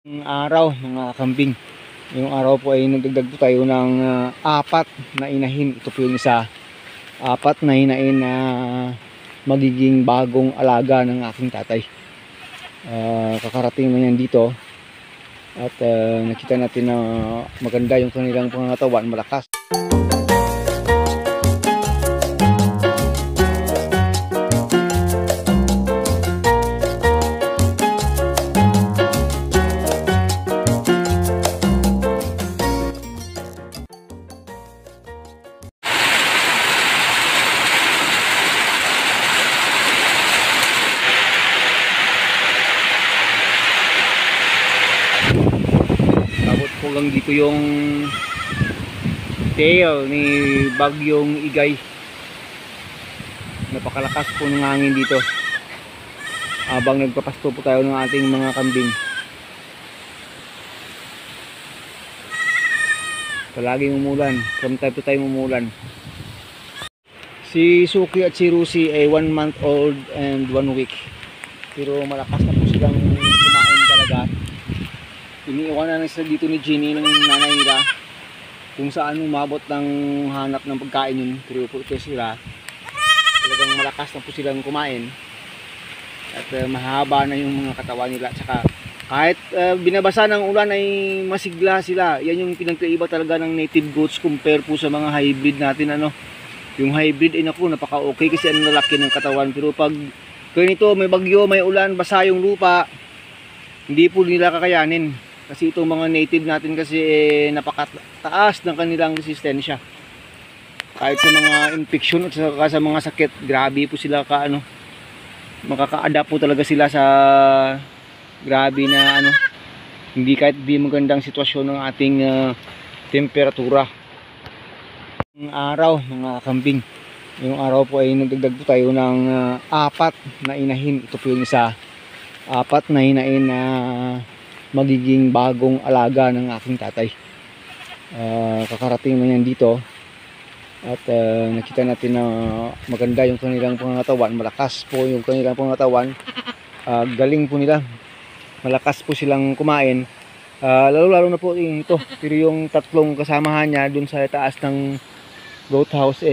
Araw mga kambing, yung araw po ay nagdagdag po tayo ng apat na inahin. Ito po yung isa, apat na inahin na magiging bagong alaga ng aking tatay. Kakarating na yan dito at nakita natin na maganda yung kanilang pangangatawan, malakas. Lang dito yung tail ni Bagyong Igay. Napakalakas po ng hangin dito habang nagpapasto po tayo ng ating mga kambing. Palaging umulan, from time to time umulan. Si Suki at si Rusi ay 1 month old and 1 week, pero malakas na po silang kumain talaga. Iniiwanan na sila dito ni Jenny ng nanay nila kung saan umabot ng hanap ng pagkain yun. Pero po ito sila, talagang malakas na po silang kumain at mahaba na yung mga katawan nila. Tsaka kahit binabasa ng ulan ay masigla sila. Yan yung pinagkaiba talaga ng native goats compare po sa mga hybrid natin. Yung hybrid ay naku, napaka okay kasi ang lalaki ng katawan. Pero pag ganito, may bagyo, may ulan, basa yung lupa, hindi po nila kakayanin. Kasi itong mga native natin kasi napakataas ng kanilang resistensya. Kahit sa mga infection at sa mga sakit, grabe po sila makaka-adapt po talaga sila sa grabe na hindi kahit di magandang sitwasyon ng ating temperatura. Ang araw mga kambing, yung araw po ay nagdagdag po tayo ng apat na inahin. Ito po yung isa, apat na inahin na magiging bagong alaga ng aking tatay. Kakarating na yan dito at nakita natin na maganda yung kanilang pangangatawan, malakas po yung kanilang pangangatawan. Galing po nila, malakas po silang kumain, lalo na po ito. Pero yung tatlong kasamahan niya dun sa taas ng goat house,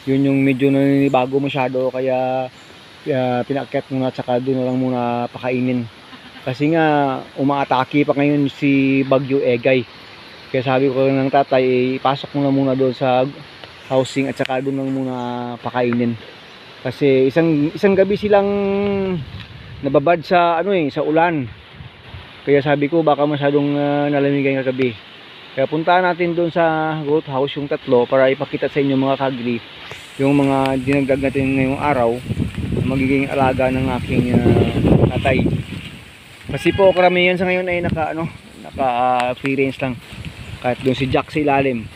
yun yung medyo naninibago masyado, kaya pinaakyat muna at saka doon na lang muna pakainin. Kasi nga umaatake pa ngayon si Bagyo Egay. Kaya sabi ko ng tatay, ipasok mo na muna doon sa housing at saka doon lang muna pakainin. Kasi isang gabi silang nababad sa sa ulan. Kaya sabi ko baka masyadong nalamigan yung gabi. Kaya puntahan natin doon sa goat house yung tatlo para ipakita sa inyo mga kagri yung mga dinagdag natin ngayong araw na magiging alaga ng aking tatay. Kasi po karamihan sa ngayon ay naka free range lang. Kahit doon si Jack sa ilalim,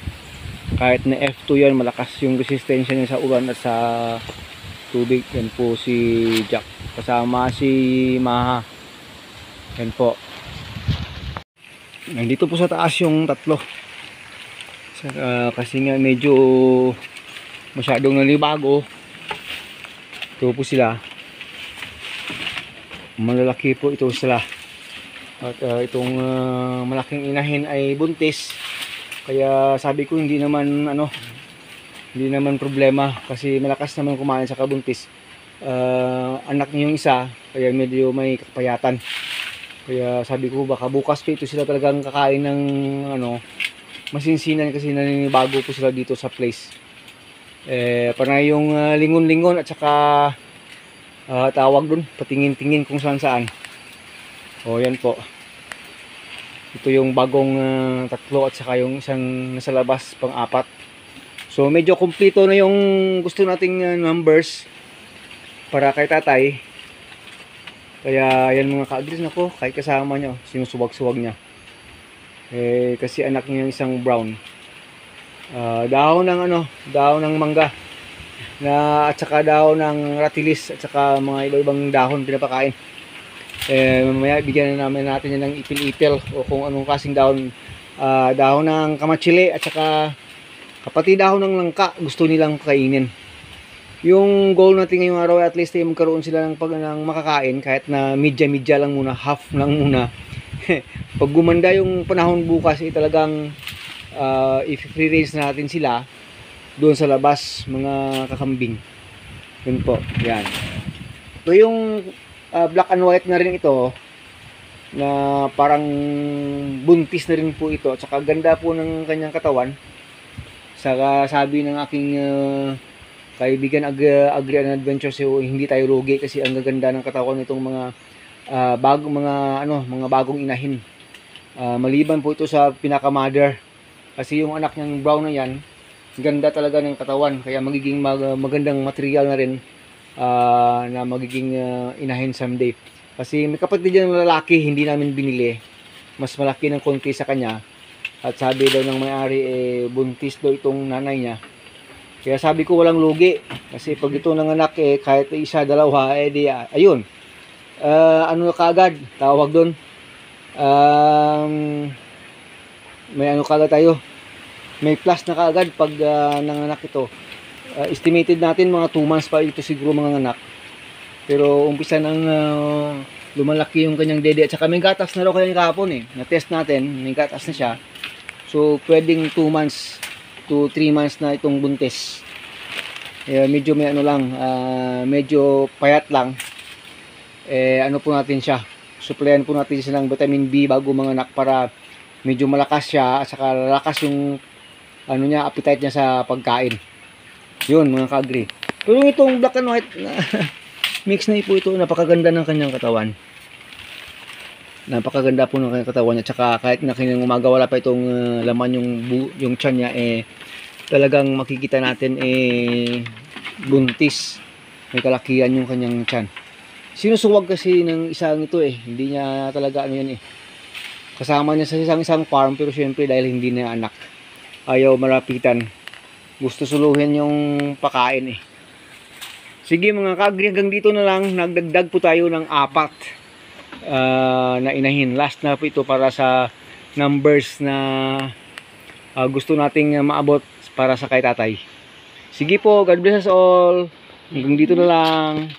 kahit na F2 yan, malakas yung resistensya niya sa ulan at sa tubig. Yan po si Jack, kasama si Maha. Yan po. Nandito po sa taas yung tatlo. Kasi nga medyo masyadong nanibago. Ito po sila. Malalaki po ito sila. At itong malaking inahin ay buntis. Kaya sabi ko hindi naman problema kasi malakas naman kumain sa kabuntis. Anak niya yung isa, kaya medyo may kapayatan. Kaya sabi ko baka bukas pa ito sila talagang kakain ng masinsinan kasi naninibago po sila dito sa place. Para yung lingon-lingon at saka tawag dun, patingin-tingin kung saan. Yan po. Ito yung bagong tatlo at saka yung isang nasa labas, pang-apat. So medyo kumpleto na yung gusto nating numbers para kay tatay. Kaya yan mga ka-agris, nako, kahit kasama niya, sinusuwag-suwag niya. Kasi anak niya yung isang brown. Dahon ng mangga at saka dahon ng ratilis at saka mga iba-ibang dahon pinapakain. Mamaya bigyan namin natin yan ng ipil-ipil o kung anong kasing dahon. Dahon ng kamatsili at saka kapati dahon ng langka gusto nilang kainin. Yung goal natin ngayong araw at least ay magkaroon sila ng makakain kahit na midya lang muna, half lang muna. pag gumanda yung panahon bukas, talagang i-free range natin sila doon sa labas, mga kakambing. Yun po, yan. Ito yung black and white na rin ito, na parang buntis na rin po ito, at saka ganda po ng kanyang katawan. Saka sabi ng aking kaibigan Agri and Adventure, so hindi tayo lugi kasi ang gaganda ng katawan nitong mga mga bagong inahin. Maliban po ito sa pinaka-mother, kasi yung anak niyang brown na yan, ganda talaga ng katawan, kaya magiging magandang material na rin na magiging inahin someday. Kasi may kapatid dyan ng lalaki, hindi namin binili, mas malaki ng konti sa kanya, at sabi daw ng may-ari buntis daw itong nanay niya. Kaya sabi ko walang lugi, kasi pag ito nanganak kahit isa, dalawa, ayun, ano kaagad tawag doon, may ano kaagad tayo, may plus na kaagad pag nanganak ito. Estimated natin mga 2 months pa ito siguro mga anak, pero umpisa nang lumalaki yung kanyang dede, at saka may gatas na raw kanya kahapon na-test natin, may gatas na siya. So pwedeng 2 months to 3 months na itong buntis. Medyo may ano lang, medyo payat lang. Ano po natin siya, supplyan po natin siya ng vitamin B bago manganak para medyo malakas siya, at saka lalakas yung ano niya, appetite niya sa pagkain. Yun mga ka-agri. Pero itong black and white mix na po ito, napakaganda ng kanyang katawan. Napakaganda po ng kanyang katawan niya, tsaka kahit na kanyang umaga wala pa itong laman yung tiyan niya, talagang makikita natin buntis, may kalakihan yung kanyang tiyan. Sinusuwag kasi ng isang ito hindi niya talaga ano yan kasama niya sa isang farm, pero syempre dahil hindi na anak, ayaw malapitan, gusto suluhin yung pakain Sige mga ka-agri, hanggang dito na lang, nagdagdag po tayo ng 4 na inahin. Last na po ito para sa numbers na gusto nating maabot para sa kay tatay. Sige po, God bless us all. Hanggang dito na lang.